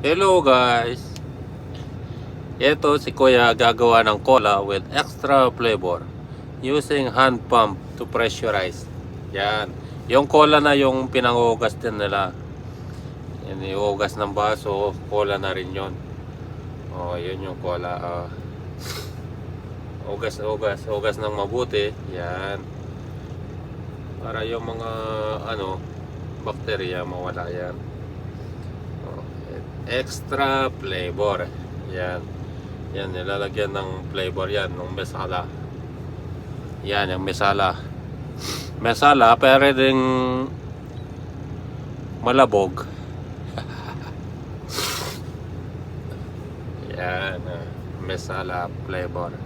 Hello guys! Ito si Kuya gagawa ng cola with extra flavor using hand pump to pressurize. Yan. Yung cola na yung pinangugas din nila. Yan, iugas ng baso, cola na rin yun. Oh, yun yung cola. Ugas ng mabuti. Yan. Para yung mga bakterya mawala yan. Extra flavor. Yan. Yan, nilalagyan ng flavor yan, ng mesala. Yan, yung mesala. Mesala, pero ding malabog. Yan, mesala flavor.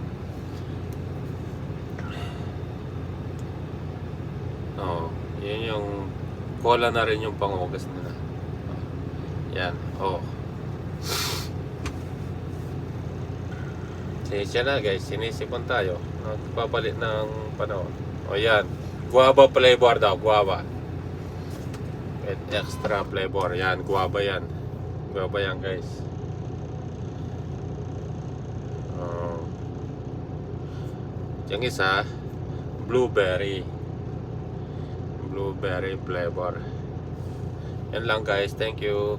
Oh, yun yung cola na rin yung pangugas nila. Yan, oh. Sinisya na guys, sinisipon tayo. Nagpapalit ng panahon. O yan, guava flavor daw, guava. With extra flavor, yan, guava yan. Guava yan guys. Yung isa, blueberry. Blueberry flavor. Yan lang guys, thank you.